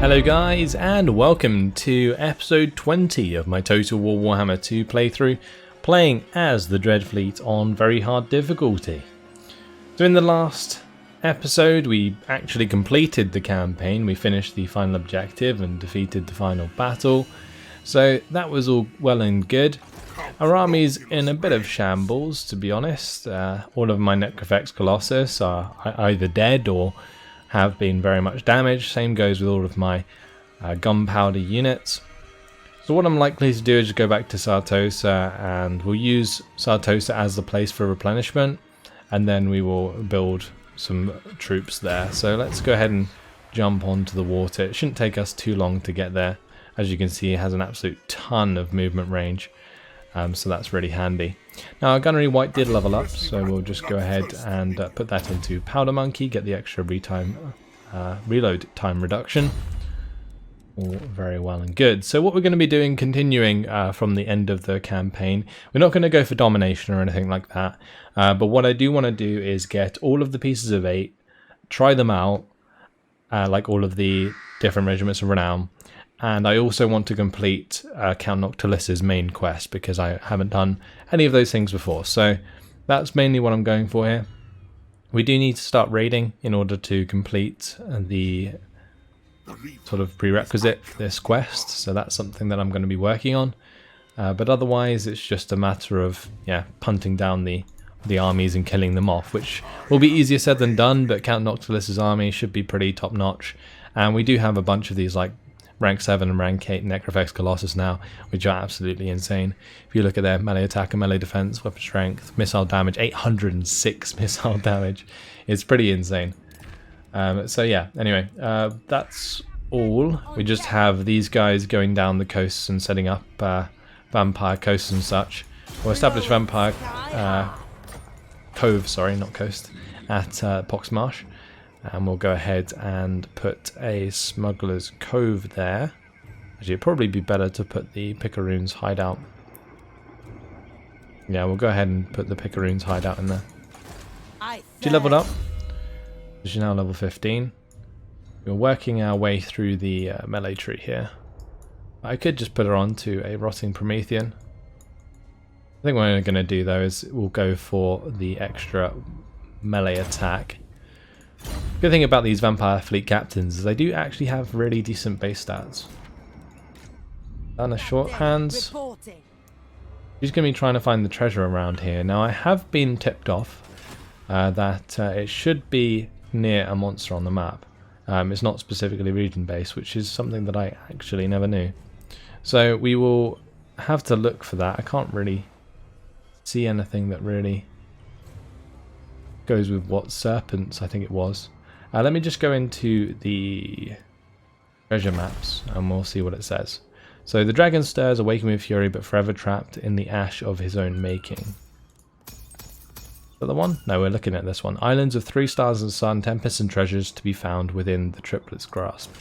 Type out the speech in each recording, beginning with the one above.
Hello guys, and welcome to episode 20 of my Total War Warhammer 2 playthrough, playing as the Dreadfleet on very hard difficulty. So in the last episode we actually completed the campaign, we finished the final objective and defeated the final battle, so that was all well and good. Our army's in a bit of shambles, to be honest. All of my Necrofex Colossus are either dead or have been very much damaged. Same goes with all of my gunpowder units. So what I'm likely to do is just go back to Sartosa, and we'll use Sartosa as the place for replenishment, and then we will build some troops there. So let's go ahead and jump onto the water. It shouldn't take us too long to get there. As you can see, it has an absolute ton of movement range, so that's really handy. Now our gunnery white did level up, so we'll just go ahead and put that into Powder Monkey, get the extra reload time reduction. All very well and good. So what we're going to be doing, continuing from the end of the campaign, we're not going to go for domination or anything like that, but what I do want to do is get all of the pieces of 8, try them out, like all of the different regiments of renown. And I also want to complete Count Noctilus's main quest, because I haven't done any of those things before. So that's mainly what I'm going for here. We do need to start raiding in order to complete the sort of prerequisite for this quest. So that's something that I'm going to be working on. But otherwise it's just a matter of punting down the armies and killing them off, which will be easier said than done, but Count Noctilus's army should be pretty top notch. And we do have a bunch of these like rank 7 and rank 8 Necrofex Colossus now, which are absolutely insane. If you look at their melee attack and melee defense, weapon strength, missile damage, 806 missile damage. It's pretty insane. So yeah, anyway, that's all. We just have these guys going down the coasts and setting up vampire coasts and such. We'll establish vampire cove, sorry, not coast, at Poxmarsh. And we'll go ahead and put a smuggler's cove there. Actually, it'd probably be better to put the Picaroon's hideout. Yeah, we'll go ahead and put the Picaroon's hideout in there. She leveled up. She's now level 15. We're working our way through the melee tree here. I could just put her onto a rotting Promethean. I think what we're going to do though is we'll go for the extra melee attack. Good thing about these vampire fleet captains is they do actually have really decent base stats. And a shorthands. She's going to be trying to find the treasure around here. Now I have been tipped off that it should be near a monster on the map. It's not specifically region based, which is something that I actually never knew. So we will have to look for that. I can't really see anything that really goes with what serpents I think it was. Let me just go into the treasure maps and we'll see what it says. So the dragon stirs, awaken with fury, but forever trapped in the ash of his own making. Is that the one? No, we're looking at this one. Islands of 3 stars and sun, tempests and treasures to be found within the triplet's grasp.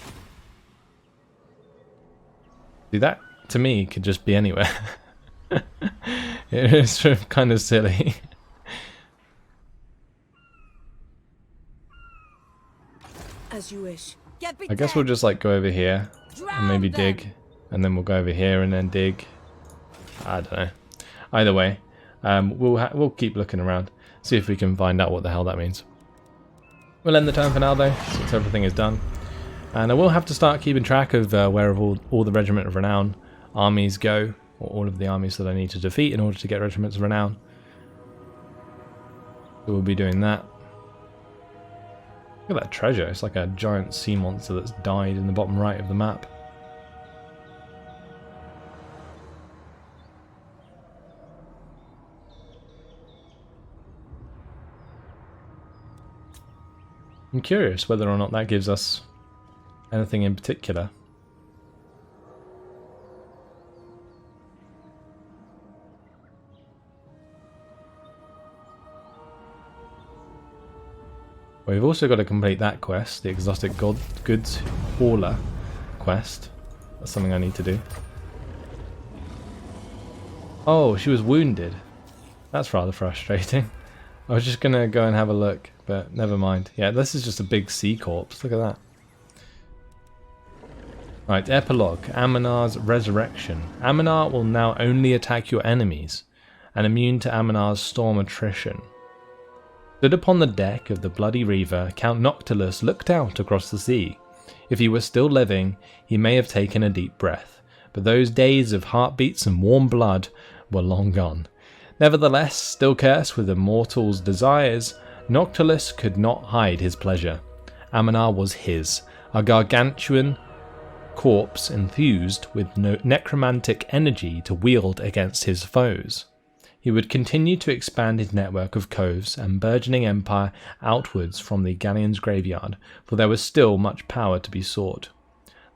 See, that to me could just be anywhere. It is kind of silly. As you wish. I guess we'll just like go over here and maybe dig, and then we'll go over here and then dig. I don't know. Either way, we'll keep looking around, see if we can find out what the hell that means. We'll end the turn for now though, since everything is done, and I will have to start keeping track of where all the Regiment of Renown armies go, or all of the armies that I need to defeat in order to get Regiments of Renown. So we'll be doing that. Look at that treasure, it's like a giant sea monster that's died in the bottom right of the map. I'm curious whether or not that gives us anything in particular. We've also got to complete that quest, the Exotic Goods Hauler quest. That's something I need to do. Oh, she was wounded. That's rather frustrating. I was just going to go and have a look, but never mind. Yeah, this is just a big sea corpse. Look at that. Right, epilogue. Amanar's resurrection. Amanar will now only attack your enemies, and immune to Amanar's storm attrition. Stood upon the deck of the Bloody Reaver, Count Noctilus looked out across the sea. If he were still living, he may have taken a deep breath, but those days of heartbeats and warm blood were long gone. Nevertheless, still cursed with a mortal's desires, Noctilus could not hide his pleasure. Amanar was his, a gargantuan corpse enthused with necromantic energy to wield against his foes. He would continue to expand his network of coves and burgeoning empire outwards from the Galleon's graveyard, for there was still much power to be sought.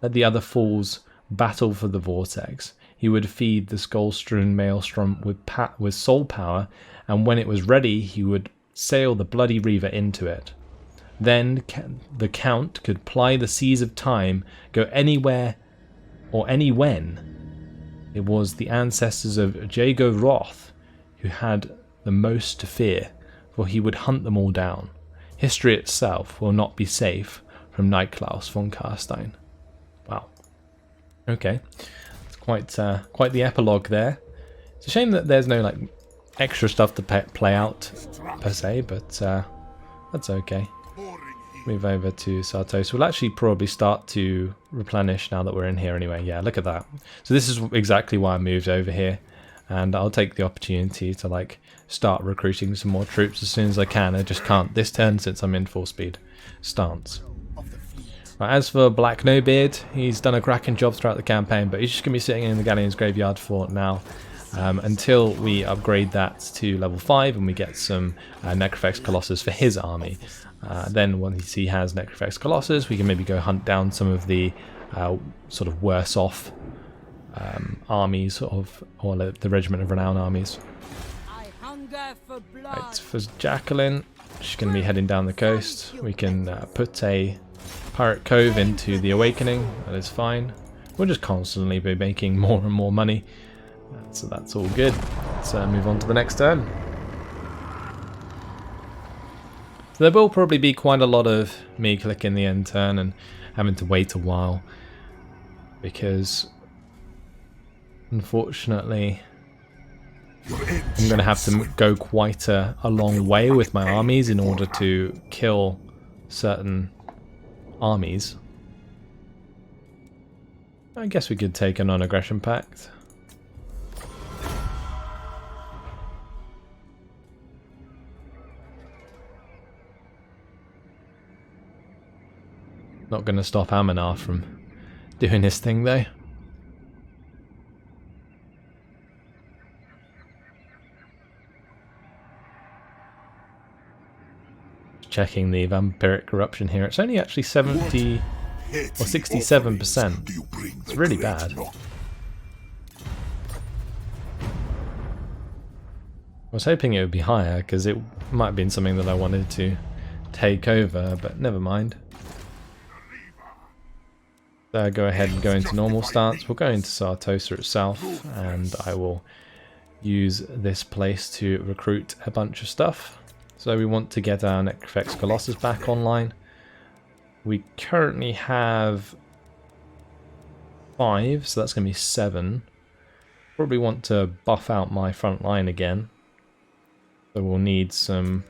Let the other fools battle for the vortex. He would feed the skull-strewn maelstrom with soul power, and when it was ready he would sail the Bloody Reaver into it. Then the Count could ply the seas of time, go anywhere or anywhen. It was the ancestors of Jago Roth who had the most to fear, for he would hunt them all down. History itself will not be safe from Niklaus von Karstein. Wow. Okay. It's quite the epilogue there. It's a shame that there's no like extra stuff to play out per se, but that's okay. Move over to Sartos. We'll actually probably start to replenish now that we're in here anyway. Yeah, look at that. So this is exactly why I moved over here, and I'll take the opportunity to like start recruiting some more troops as soon as I can. I just can't this turn since I'm in full speed stance. Right, as for Black Nobeard, he's done a cracking job throughout the campaign, but he's just going to be sitting in the Galleon's graveyard for now. Until we upgrade that to level 5 and we get some Necrofex Colossus for his army. Then once he has Necrofex Colossus, we can maybe go hunt down some of the sort of worse off armies, or the Regiment of Renown armies. Right, for Jacqueline, she's going to be heading down the coast. We can put a Pirate Cove into the Awakening, that is fine. We'll just constantly be making more and more money. So that's all good. Let's move on to the next turn. So there will probably be quite a lot of me clicking the end turn and having to wait a while, because unfortunately I'm going to have to go quite a long way with my armies in order to kill certain armies. I guess we could take a non-aggression pact. Not going to stop Amanar from doing his thing though. Checking the vampiric corruption here. It's only actually 70 or 67%. It's really bad. I was hoping it would be higher because it might have been something that I wanted to take over, but never mind. Go ahead and go into normal stance. We'll go into Sartosa itself, and I will use this place to recruit a bunch of stuff. So we want to get our Necrofex Colossus back online. We currently have 5, so that's going to be 7. Probably want to buff out my front line again. So we'll need some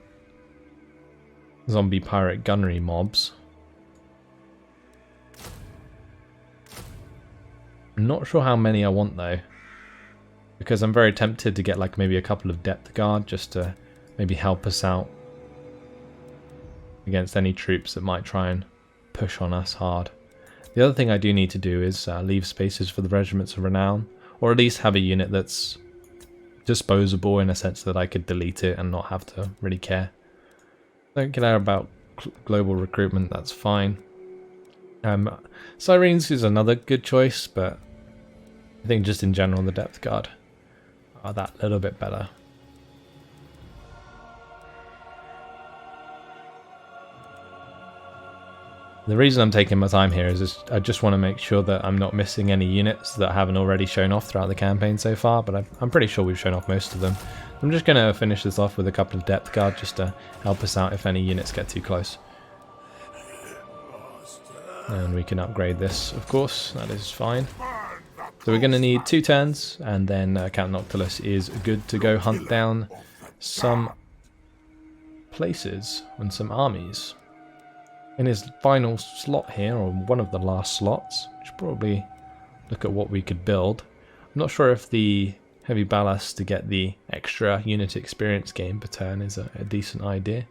zombie pirate gunnery mobs. I'm not sure how many I want though, because I'm very tempted to get like maybe a couple of depth guard just to maybe help us out against any troops that might try and push on us hard. The other thing I do need to do is leave spaces for the regiments of renown, or at least have a unit that's disposable in a sense that I could delete it and not have to really care. Don't care about global recruitment, that's fine. Sirens is another good choice, but I think just in general the depth guard are that little bit better. The reason I'm taking my time here is I just want to make sure that I'm not missing any units that haven't already shown off throughout the campaign so far, but I'm pretty sure we've shown off most of them. I'm just going to finish this off with a couple of depth guard just to help us out if any units get too close. And we can upgrade this, of course, that is fine. So we're going to need 2 turns, and then Count Noctilus is good to go hunt down some places and some armies. In his final slot here, or one of the last slots, we should probably look at what we could build. I'm not sure if the heavy ballast to get the extra unit experience gain per turn is a decent idea.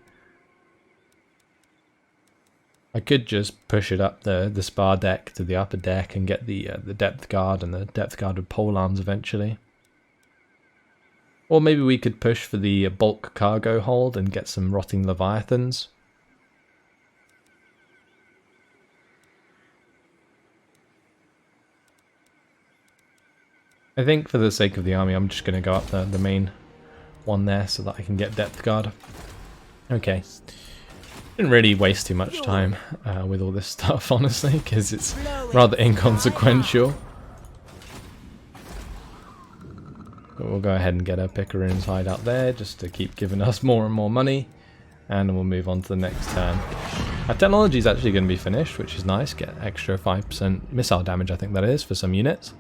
I could just push it up the spar deck to the upper deck and get the depth guard and the depth guard with pole arms eventually. Or maybe we could push for the bulk cargo hold and get some rotting leviathans. I think for the sake of the army I'm just going to go up the main one there so that I can get depth guard. Okay. Didn't really waste too much time with all this stuff, honestly, because it's rather inconsequential. But we'll go ahead and get a Picaroon's hide out there just to keep giving us more and more money. And then we'll move on to the next turn. Our technology is actually going to be finished, which is nice. Get extra 5% missile damage, I think that is, for some units.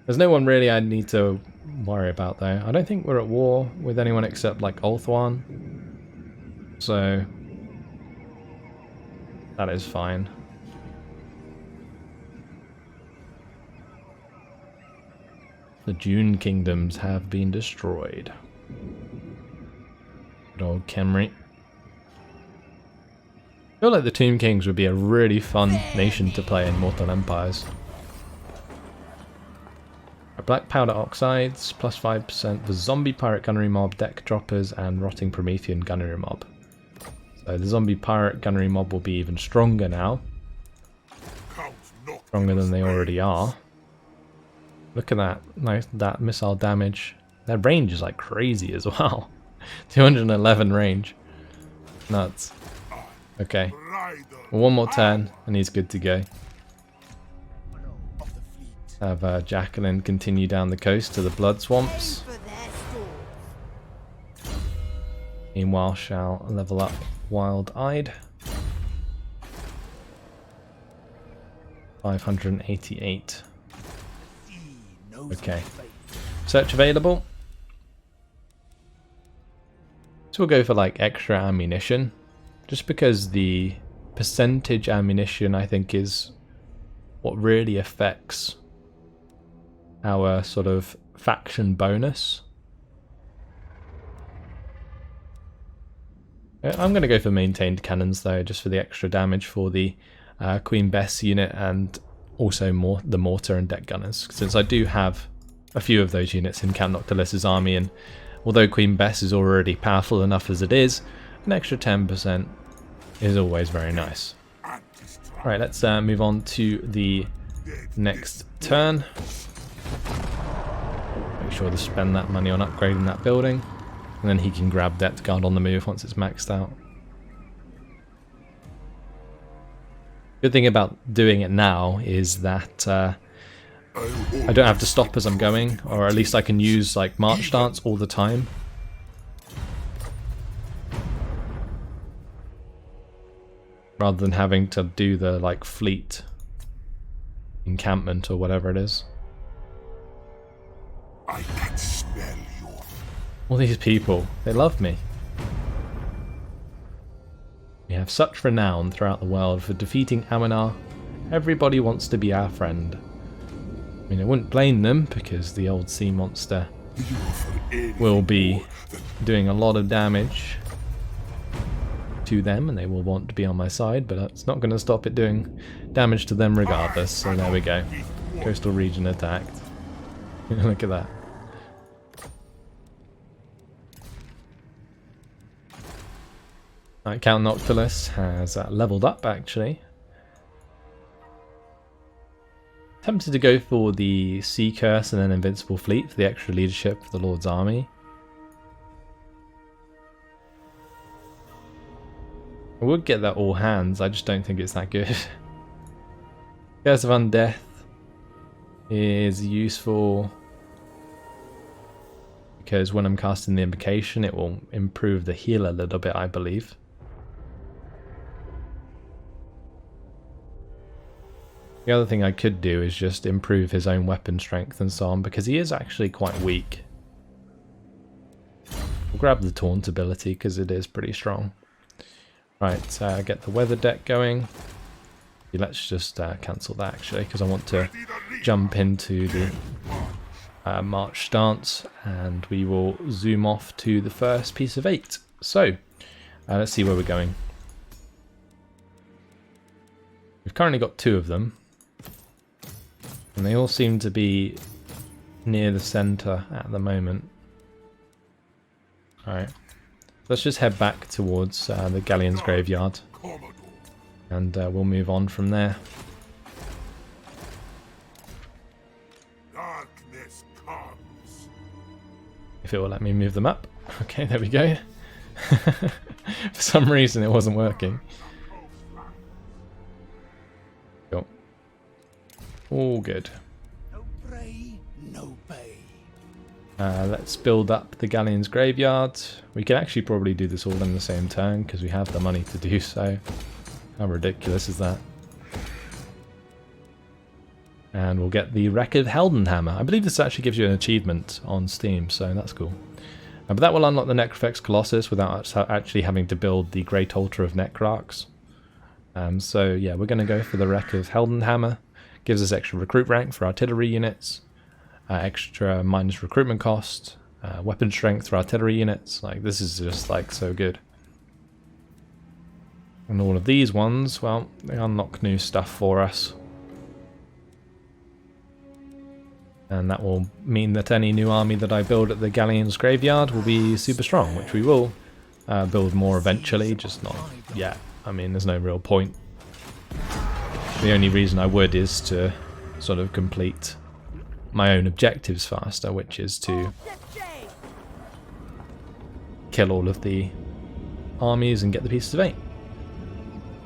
There's no one really I need to worry about though. I don't think we're at war with anyone except like Ulthuan. So that is fine. The Dune kingdoms have been destroyed. Good old Khemri. I feel like the Tomb Kings would be a really fun nation to play in Mortal Empires. Black powder oxides, plus 5% for zombie pirate gunnery mob, deck droppers, and rotting Promethean gunnery mob. So the zombie pirate gunnery mob will be even stronger now. Stronger than they already are. Look at that, nice, that missile damage. Their range is like crazy as well. 211 range. Nuts. Okay. One more turn and he's good to go. Have Jacqueline continue down the coast to the blood swamps. Meanwhile, shall level up Wild-Eyed. 588. Okay. Search available. So we'll go for like extra ammunition. Just because the percentage ammunition I think is what really affects our sort of faction bonus. I'm going to go for maintained cannons though, just for the extra damage for the Queen Bess unit and also the mortar and deck gunners, since I do have a few of those units in Count Noctilus's army, and although Queen Bess is already powerful enough as it is, an extra 10% is always very nice. Right, let's move on to the next turn. Make sure to spend that money on upgrading that building, and then he can grab depth guard on the move once it's maxed out. Good thing about doing it now is that I don't have to stop as I'm going, or at least I can use like march stance all the time. Rather than having to do the like fleet encampment or whatever it is. I can smell you. All these people, they love me. We have such renown throughout the world for defeating Amanar. Everybody wants to be our friend. I mean, I wouldn't blame them, because the old sea monster will be doing a lot of damage to them, and they will want to be on my side, but it's not going to stop it doing damage to them regardless. So there we go. Coastal region attacked. Look at that. Count Noctilus has leveled up, actually. Tempted to go for the Sea Curse and then Invincible Fleet for the extra leadership for the Lord's Army. I would get that all hands, I just don't think it's that good. Curse of Undeath is useful because when I'm casting the Invocation it will improve the heal a little bit, I believe. The other thing I could do is just improve his own weapon strength and so on, because he is actually quite weak. We'll grab the taunt ability because it is pretty strong. Right, get the weather deck going. Let's just cancel that actually, because I want to jump into the march stance, and we will zoom off to the first piece of 8. So, let's see where we're going. We've currently got 2 of them, and they all seem to be near the center at the moment. Alright, let's just head back towards the Galleon's graveyard, and we'll move on from there. Darkness comes. If it will let me move them up. Okay, there we go. For some reason it wasn't working. Cool. All good. No prey, no pay. Let's build up the Galleon's graveyard. We can actually probably do this all in the same turn because we have the money to do so. How ridiculous is that? And we'll get the Record Heldenhammer. I believe this actually gives you an achievement on Steam, so that's cool. But that will unlock the Necrofex Colossus without actually having to build the Great Altar of Necrarchs. So yeah, we're going to go for the Record Heldenhammer. Gives us extra recruit rank for artillery units. Extra minus recruitment cost, weapon strength for artillery units. Like, this is just like so good. And all of these ones, well, they unlock new stuff for us. And that will mean that any new army that I build at the Galleon's graveyard will be super strong, which we will build more eventually, just not yet. I mean, there's no real point. The only reason I would is to sort of complete my own objectives faster, which is to kill all of the armies and get the pieces of 8.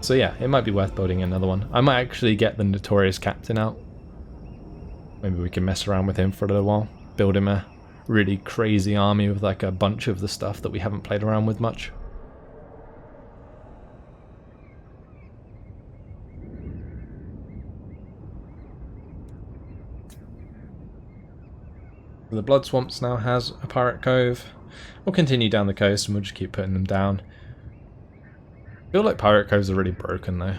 So yeah, it might be worth building another one. I might actually get the Notorious Captain out. Maybe we can mess around with him for a little while. Build him a really crazy army with like a bunch of the stuff that we haven't played around with much. The Blood Swamps now has a pirate cove. We'll continue down the coast and we'll just keep putting them down. I feel like pirate coves are really broken though,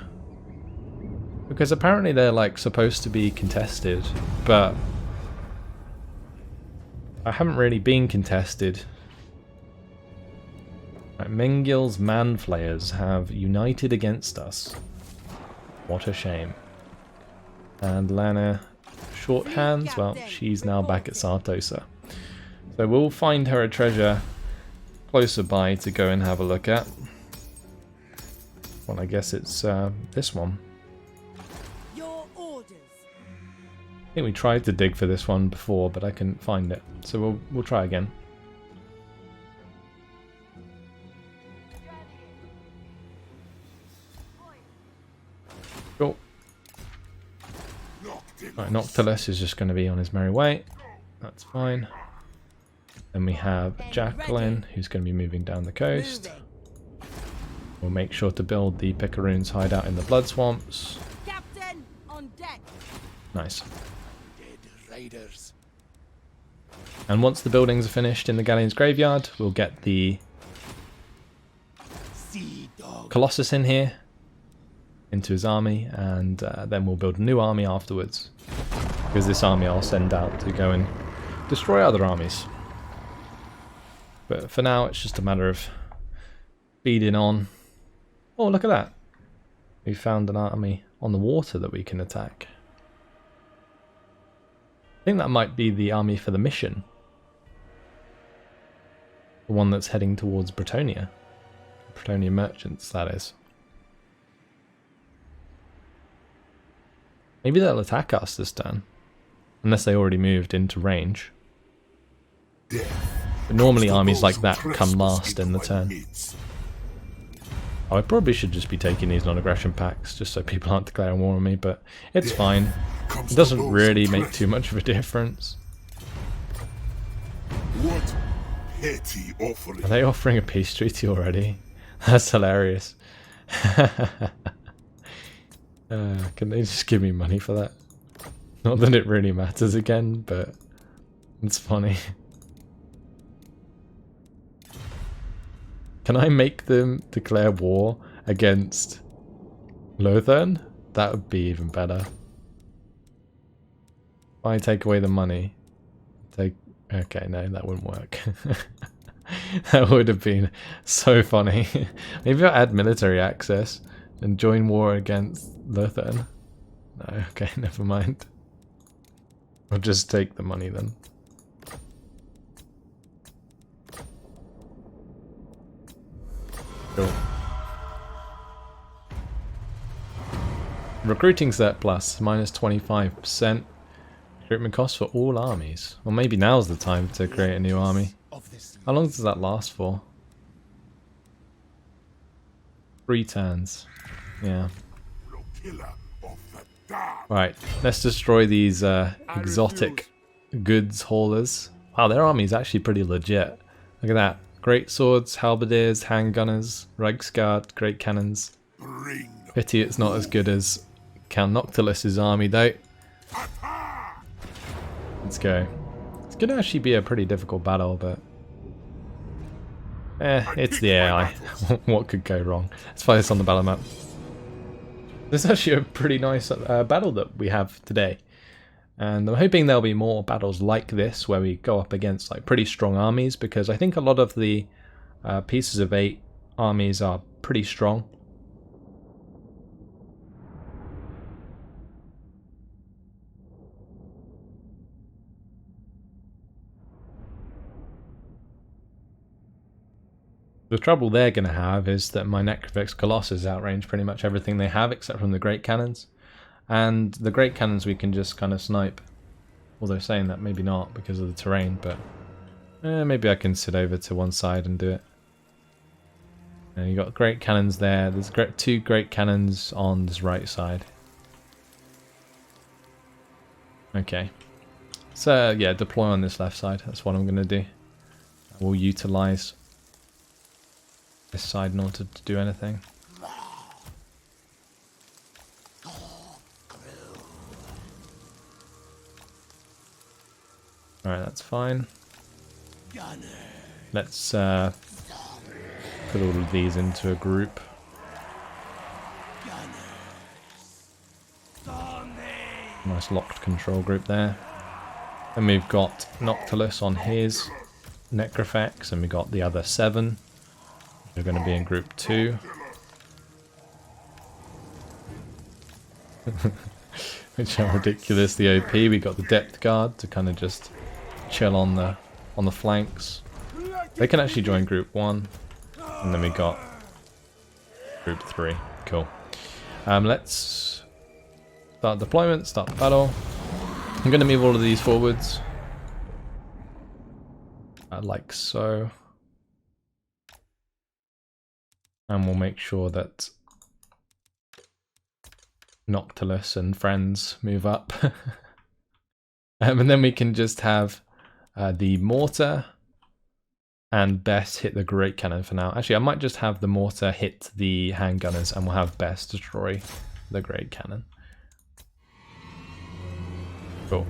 because apparently they're like supposed to be contested, but I haven't really been contested. Right, Mengil's Manflayers have united against us. What a shame. And Lana Shorthands, well, she's now back at Sartosa. So we'll find her a treasure closer by to go and have a look at. Well, I guess it's this one. Your orders. I think we tried to dig for this one before, but I couldn't find it. So we'll try again. Cool. Right, Noctilus is just going to be on his merry way. That's fine. Then we have Jacqueline, who's going to be moving down the coast. We'll make sure to build the Picaroon's hideout in the Blood Swamps. Captain on deck. Nice. Dead raiders. And once the buildings are finished in the Galleon's graveyard, we'll get the Sea dog. Colossus in here, into his army, and then we'll build a new army afterwards. Because this army I'll send out to go and destroy other armies. But for now, it's just a matter of speeding on. Oh, look at that. We found an army on the water that we can attack. I think that might be the army for the mission. The one that's heading towards Bretonia. Bretonia merchants, that is. Maybe they'll attack us this turn. Unless they already moved into range. But normally armies like that come last in the turn. Oh, I probably should just be taking these non-aggression packs, just so people aren't declaring war on me, but it's fine. It doesn't really make too much of a difference. What petty offering? Are they offering a peace treaty already? That's hilarious. Can they just give me money for that? Not that it really matters again, but it's funny. Can I make them declare war against Lothern? That would be even better. If I take away the money, okay, no, that wouldn't work. That would have been so funny. Maybe I'll add military access and join war against Lothern. No, okay, never mind. I'll just take the money then. Cool. Recruiting surplus, minus 25%. Recruitment cost for all armies. Well, maybe now's the time to create a new army. How long does that last for? 3 turns. Yeah. Right, let's destroy these exotic goods haulers. Wow, their army is actually pretty legit. Look at that. Great swords, halberdiers, handgunners, Reichsguard, great cannons. Pity it's not as good as Count Noctilus's army though. Let's go. It's going to actually be a pretty difficult battle, but it's the AI. What could go wrong? Let's find this on the battle map. This is actually a pretty nice battle that we have today. And I'm hoping there'll be more battles like this where we go up against like pretty strong armies, because I think a lot of the Pieces of 8 armies are pretty strong. The trouble they're going to have is that my Necrofix Colossus outrange pretty much everything they have except from the Great Cannons. And the Great Cannons we can just kind of snipe. Although saying that, maybe not because of the terrain, but maybe I can sit over to one side and do it. And you got Great Cannons there. There's 2 Great Cannons on this right side. Okay. So yeah, deploy on this left side. That's what I'm going to do. We'll utilize this side in order to do anything. Alright, that's fine. Let's put all of these into a group. Nice locked control group there. And we've got Noctilus on his Necrofex, and we got the other 7. They're going to be in group 2. Which are ridiculously OP. We got the Depth Guard to kind of just chill on the flanks. They can actually join group 1. And then we got group 3. Cool. Let's start deployment, start the battle. I'm going to move all of these forwards. Like so. And we'll make sure that Noctilus and friends move up. And then we can just have the mortar and Best hit the Great Cannon for now. Actually, I might just have the mortar hit the handgunners and we'll have Best destroy the Great Cannon. Cool.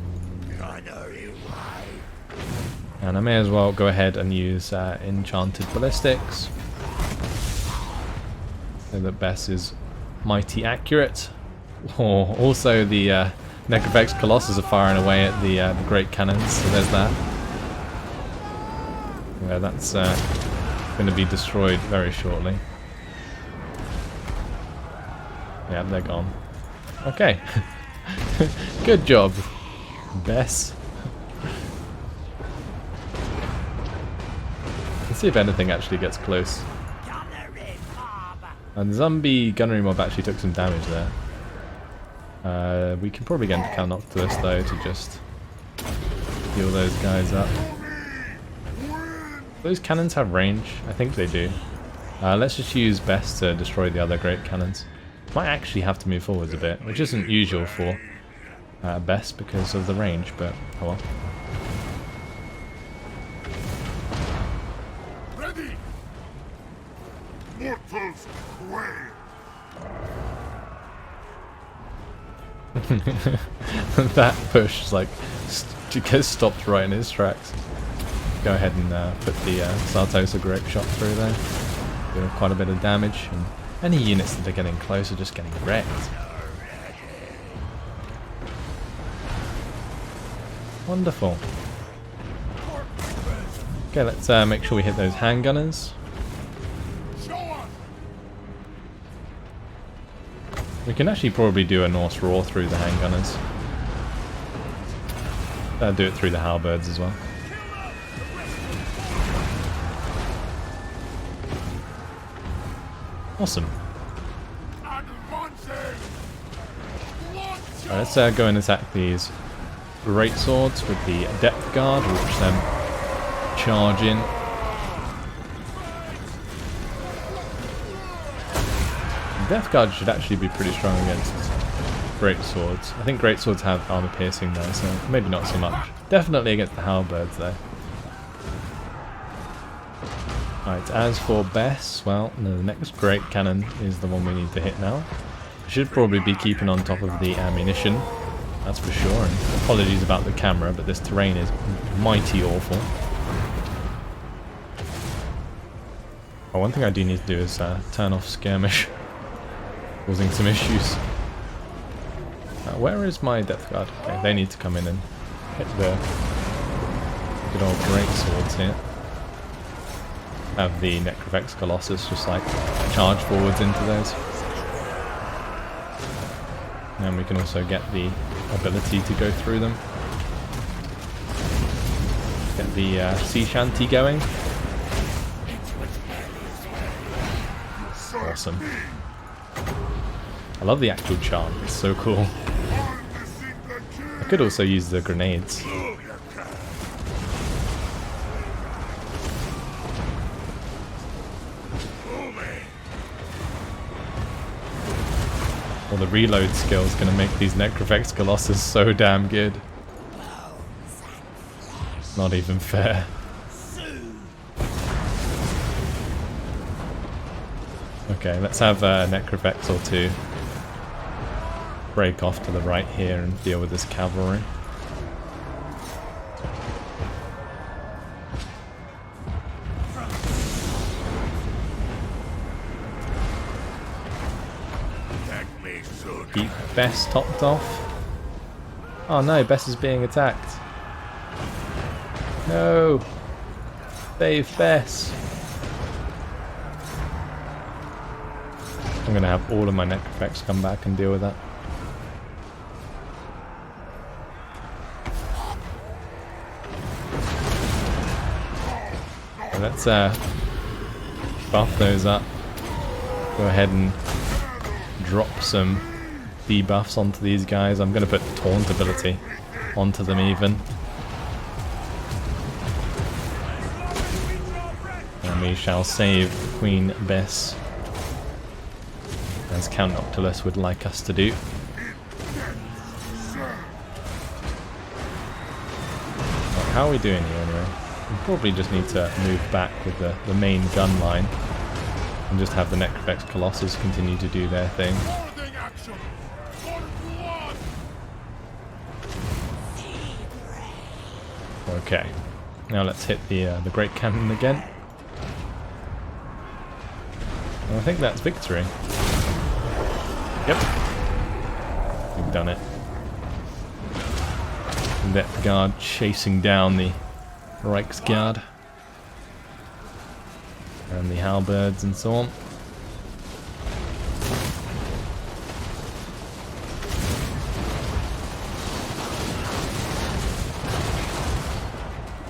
And I may as well go ahead and use Enchanted Ballistics, so that Bess is mighty accurate. Oh, also the Necrofex Colossus are firing away at the Great Cannons, so there's that. Yeah, that's going to be destroyed very shortly. Yeah, they're gone. Okay. Good job, Bess. Let's see if anything actually gets close. And the zombie gunnery mob actually took some damage there. We can probably get into Count Noctilus though to just heal those guys up. Those cannons have range? I think they do. Let's just use Best to destroy the other Great Cannons. Might actually have to move forwards a bit, which isn't usual for Best because of the range, but oh well. That push is like gets stopped right in his tracks. Go ahead and put the Sartosa Grape Shot through there. Doing quite a bit of damage, and any units that are getting close are just getting wrecked. Wonderful. Okay, let's make sure we hit those handgunners. We can actually probably do a Norse Roar through the handgunners. Do it through the halberds as well. Awesome. Alright, let's go and attack these great swords with the depth guard, watch them charge in. Death Guard should actually be pretty strong against great swords. I think great swords have armor piercing though, so maybe not so much. Definitely against the halberds though. Right, as for Bess, well, no, the next great cannon is the one we need to hit now. I should probably be keeping on top of the ammunition, that's for sure. And apologies about the camera, but this terrain is mighty awful. Oh, one thing I do need to do is turn off skirmish. Causing some issues. Where is my depth guard? Okay, they need to come in and hit the good old great swords here. Have the Necrofex Colossus just like charge forwards into those. And we can also get the ability to go through them. Get the sea shanty going. Awesome. I love the actual charm, it's so cool. I could also use the grenades. Well, the reload skill is going to make these Necrofex Colossus so damn good. Not even fair. Okay, let's have a Necrofex or two break off to the right here and deal with this cavalry. Keep Bess topped off. Oh no, Bess is being attacked. No! Save Bess! I'm going to have all of my Necrofex come back and deal with that. Okay, let's buff those up. Go ahead and drop some debuffs onto these guys. I'm going to put Taunt ability onto them even. And we shall save Queen Bess, as Count Noctilus would like us to do. Well, how are we doing here anyway? We probably just need to move back with the main gun line and just have the Necrofex Colossus continue to do their thing. Okay, now let's hit the Great Cannon again. And I think that's victory. Yep. We've done it. Depth Guard chasing down the Reichsguard. And the halberds and so on.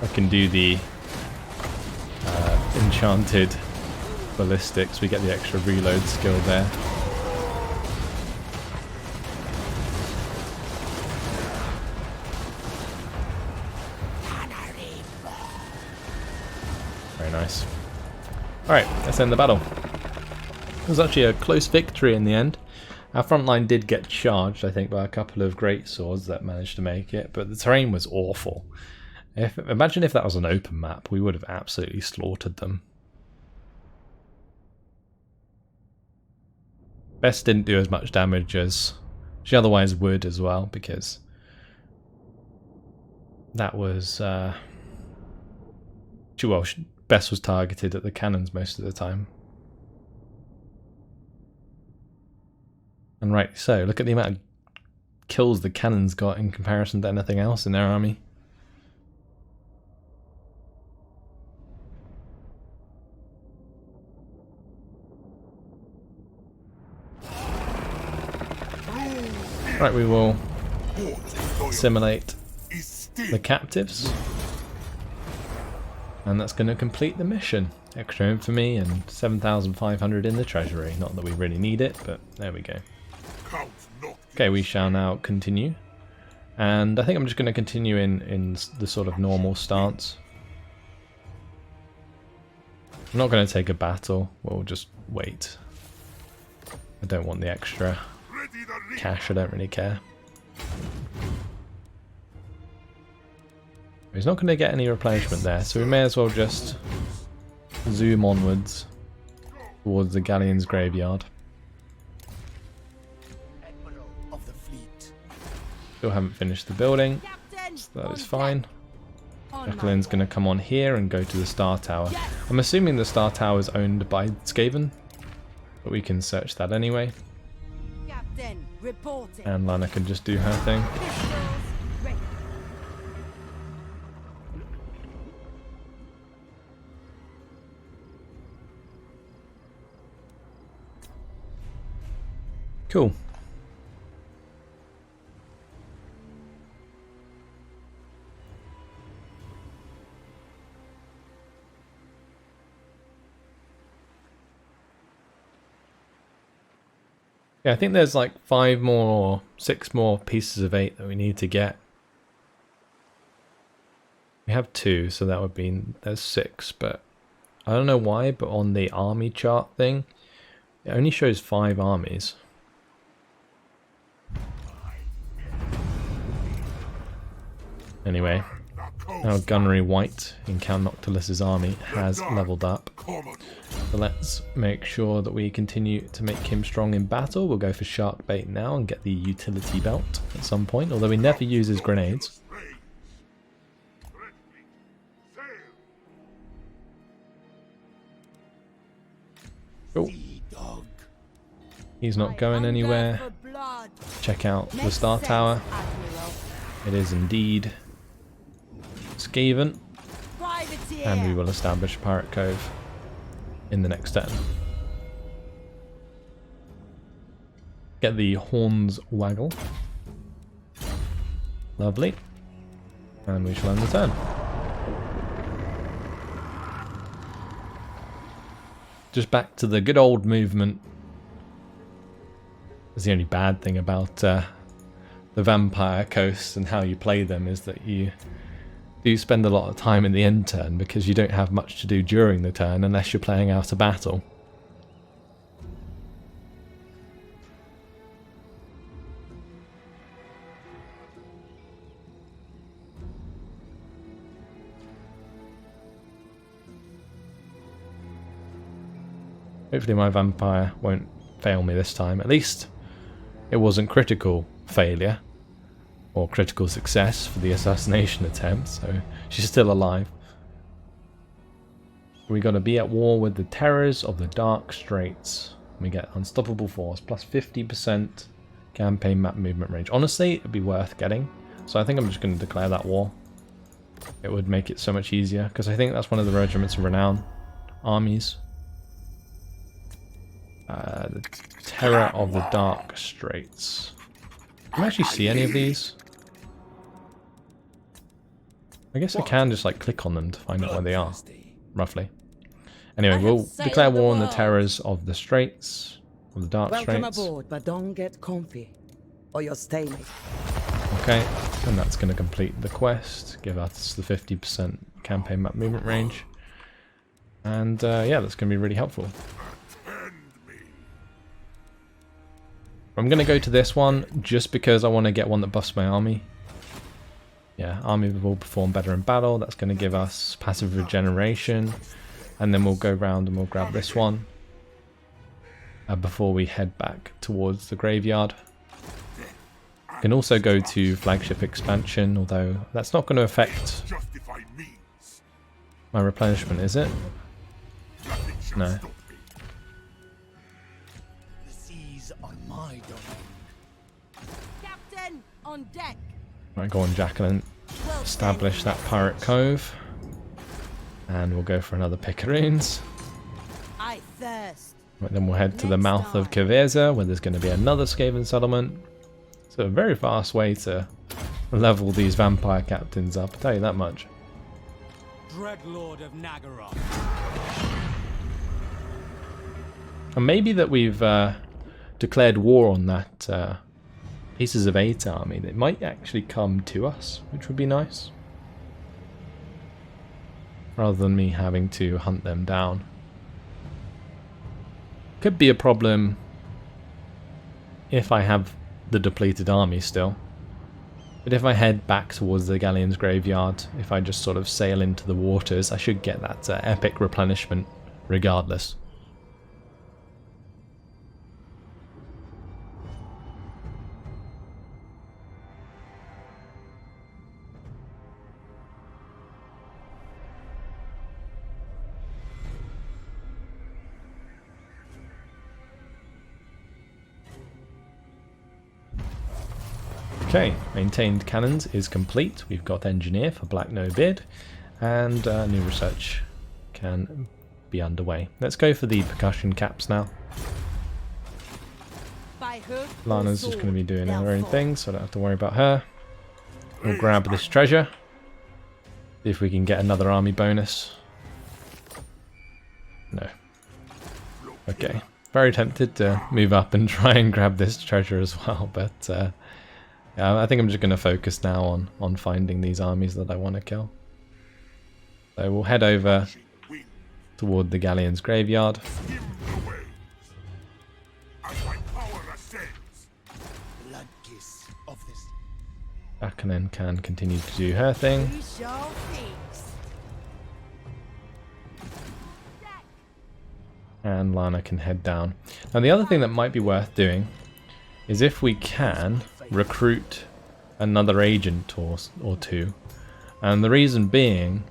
I can do the enchanted ballistics. We get the extra reload skill there. Very nice. Alright, let's end the battle. It was actually a close victory in the end. Our front line did get charged, I think, by a couple of great swords that managed to make it, but the terrain was awful. Imagine if that was an open map, we would have absolutely slaughtered them. Bess didn't do as much damage as She otherwise would as well, because that was Bess was targeted at the cannons most of the time. And rightly so. Look at the amount of kills the cannons got in comparison to anything else in their army. Right, we will assimilate the captives. And that's going to complete the mission. Extra infamy and 7,500 in the treasury. Not that we really need it, but there we go. Count Noctilus. Okay, we shall now continue. And I think I'm just going to continue in the sort of normal stance. I'm not going to take a battle. We'll just wait. I don't want the extra cash. I don't really care. He's not going to get any replenishment there, so we may as well just zoom onwards towards the galleon's graveyard. Admiral of the fleet. Still haven't finished the building, Captain, so that on is deck. fine. On my Jacqueline's going to come on here and go to the Star Tower. Yes. I'm assuming the Star Tower is owned by Skaven, but we can search that anyway. Captain, reporting. And Lana can just do her thing. Pistols ready. Cool. Yeah, I think there's like 5 more or 6 more pieces of 8 that we need to get. We have 2, so that would be, there's 6, but I don't know why, but on the army chart thing, it only shows 5 armies. Anyway, our gunnery white in Count Noctilus's army has leveled up. So let's make sure that we continue to make him strong in battle. We'll go for shark bait now and get the utility belt at some point, although he never uses grenades. Cool. Dog. He's not I going hunger anywhere. for blood. Check out the Makes Star sense, Tower. Admiral. It is indeed Skaven, Privateer. and we will establish Pirate Cove in the next turn. Get the horns waggle. Lovely. And we shall end the turn. Just back to the good old movement. That's the only bad thing about the Vampire Coast and how you play them, is that you do spend a lot of time in the end turn because you don't have much to do during the turn unless you're playing out a battle. Hopefully my vampire won't fail me this time. At least it wasn't critical failure or critical success for the assassination attempt, so she's still alive. We got to be at war with the terrors of the dark straits. We get unstoppable force plus 50% campaign map movement range. Honestly, it'd be worth getting, so I think I'm just going to declare that war. It would make it so much easier, because I think that's one of the regiments of renown armies. The Terror of the Dark Straits. Can I actually see any of these? I guess I can just like click on them to find out where they are, roughly. Anyway, we'll declare war on the terrors of the Straits, of the Dark Welcome Straits. aboard, but don't get comfy, or you'll stay. Okay, and that's going to complete the quest, give us the 50% campaign map movement range. And yeah, that's going to be really helpful. I'm going to go to this one just because I want to get one that buffs my army. Yeah, army will perform better in battle. That's going to give us passive regeneration. And then we'll go round and we'll grab this one before we head back towards the graveyard. can also go to flagship expansion, although that's not going to affect Justify means. my replenishment, is it? Nothing shall No. stop me. The seas are my domain. Captain, on deck. Right, go on, Jacqueline. Well Establish that pirate cove. And we'll go for another piccaroons. I thirst. Right, then we'll head to the mouth of Kaveza, where there's going to be another Skaven settlement. So a very fast way to level these vampire captains up, I'll tell you that much. Dreadlord of Nagaroth. And maybe that we've declared war on that Pieces of 8 army. They might actually come to us, which would be nice. Rather than me having to hunt them down. Could be a problem if I have the depleted army still. But if I head back towards the Galleon's graveyard, if I just sort of sail into the waters, I should get that epic replenishment regardless. Okay, maintained cannons is complete. We've got engineer for Black No Beard, and new research can be underway. Let's go for the percussion caps now. By hook or Lana's just sword, going to be doing her they'll own fall. thing, so I don't have to worry about her. We'll grab this treasure. See if we can get another army bonus. No. Okay. Very tempted to move up and try and grab this treasure as well, but yeah, I think I'm just going to focus now on finding these armies that I want to kill. So we'll head over toward the Galleon's graveyard. Skim the waves. As my power ascends. Blood kiss of this. Buccaneers can continue to do her thing. We shall feast. And Lana can head down. Now the other thing that might be worth doing is if we can recruit another agent or two. And the reason being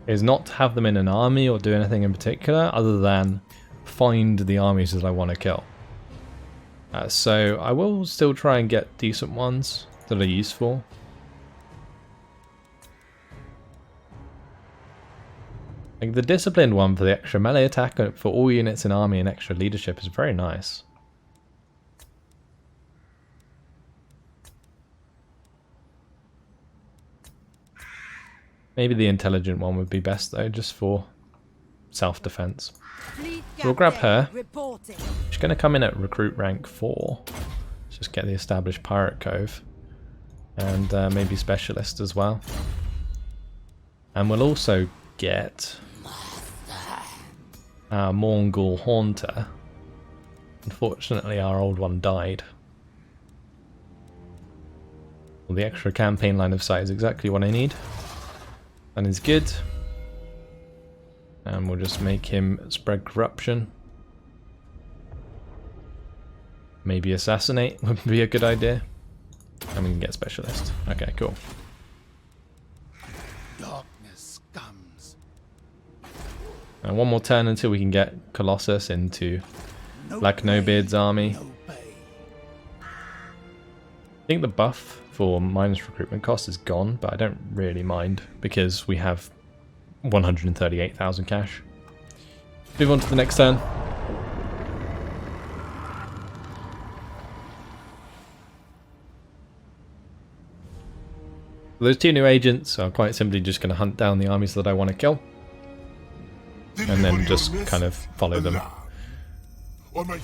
is not to have them in an army or do anything in particular other than find the armies that I want to kill. So I will still try and get decent ones that are useful. Like the disciplined one for the extra melee attack for all units in army and extra leadership is very nice. Maybe the intelligent one would be best though, just for self-defense. Fleet We'll grab captain her. reporting. She's going to come in at recruit rank 4. Let's just get the established pirate cove. And maybe specialist as well. And we'll also get our Mongol Haunter. Unfortunately our old one died. Well, the extra campaign line of sight is exactly what I need. That is good. And we'll just make him spread corruption. Maybe assassinate would be a good idea. And we can get specialist. Okay, cool. Darkness comes. And one more turn until we can get Colossus into Black No Beard's army. I think the buff for minus recruitment cost is gone, but I don't really mind because we have 138,000 cash. Move on to the next turn. Those two new agents are quite simply just going to hunt down the armies that I want to kill. And then just kind of follow them. On my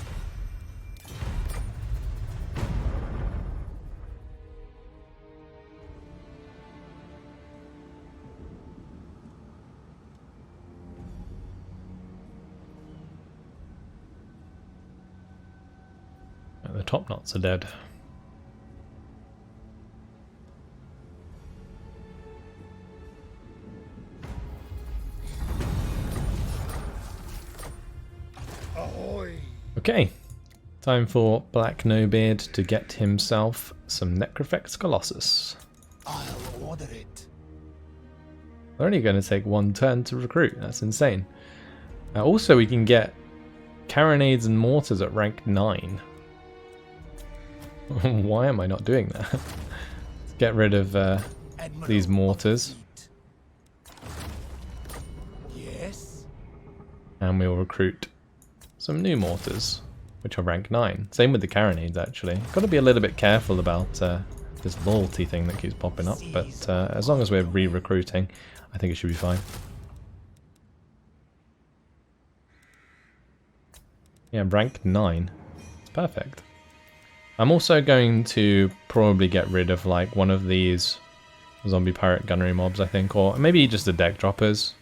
The top knots are dead. Okay, Time for Black No-Beard to get himself some Necrofex Colossus. I'll order it. They're only going to take 1 turn to recruit. That's insane. Also, we can get carronades and mortars at rank 9. Why am I not doing that? Let's get rid of these mortars. Yes. And we'll recruit some new mortars, which are rank 9. Same with the carronades, actually. Got to be a little bit careful about this loyalty thing that keeps popping up, but as long as we're re-recruiting, I think it should be fine. Yeah, rank 9. It's perfect. I'm also going to probably get rid of like one of these zombie pirate gunnery mobs, I think, or maybe just the deck droppers.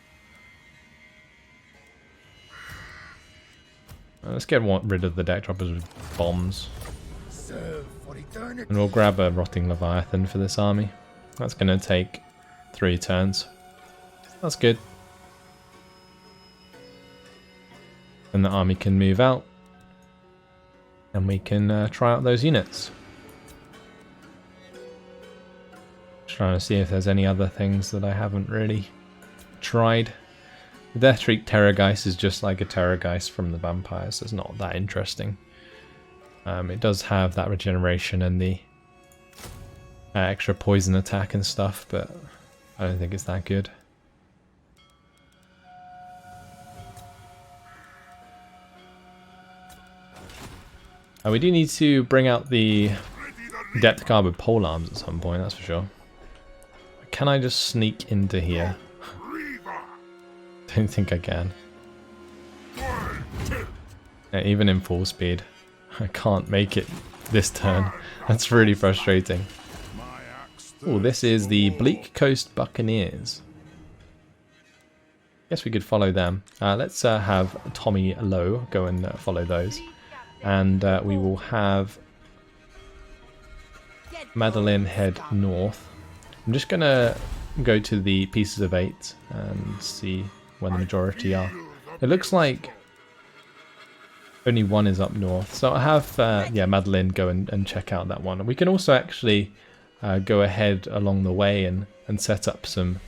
Let's get rid of the deck droppers with bombs. Serve for eternity. And we'll grab a Rotting Leviathan for this army. That's going to take 3 turns. That's good. And the army can move out. And we can try out those units. Just trying to see if there's any other things that I haven't really tried. The Deathshriek Terrorgeist is just like a Terrorgeist from the vampires. It's not that interesting. It does have that regeneration and the extra poison attack and stuff, but I don't think it's that good. We do need to bring out the depth guard with pole arms at some point, that's for sure. Can I just sneak into here? Don't think I can. Yeah, even in full speed, I can't make it this turn. That's really frustrating. Oh, this is the Bleak Coast Buccaneers. Guess we could follow them. Let's have Tommy Lowe go and follow those. And we will have Madeline head north. I'm just going to go to the Pieces of 8 and see where the majority are. It looks like only one is up north. So I'll have yeah, Madeline go and check out that one. We can also actually go ahead along the way and set up some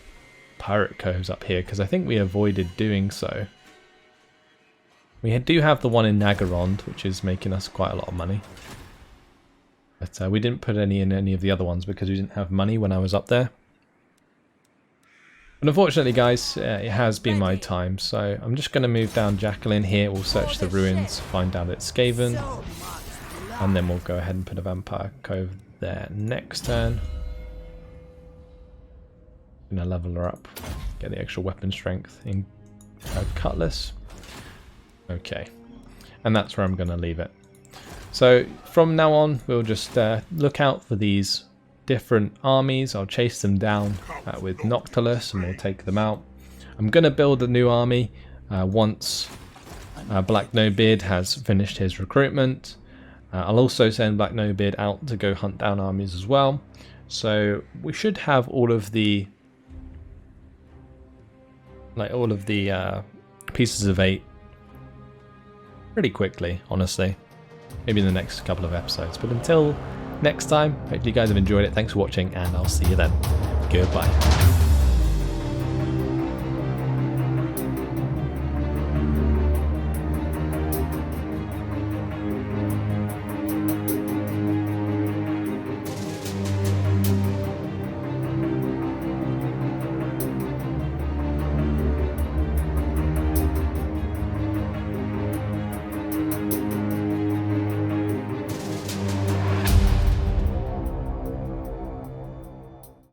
pirate coves up here, because I think we avoided doing so. We do have the one in Nagarond, which is making us quite a lot of money. But we didn't put any in any of the other ones because we didn't have money when I was up there. But unfortunately, guys, it has been my time. So I'm just going to move down Jacqueline here. We'll search the ruins, find out it's Skaven. And then we'll go ahead and put a Vampire Cove there next turn. I'm going to level her up. Get the extra weapon strength in Cutlass. Okay, and that's where I'm going to leave it. So from now on, we'll just look out for these different armies. I'll chase them down with Noctilus and we'll take them out. I'm going to build a new army once Black No-Beard has finished his recruitment. I'll also send Black No-Beard out to go hunt down armies as well. So we should have all of the Pieces of 8 pretty quickly, honestly. Maybe in the next couple of episodes. But until next time, hopefully you guys have enjoyed it. Thanks for watching, and I'll see you then. Goodbye.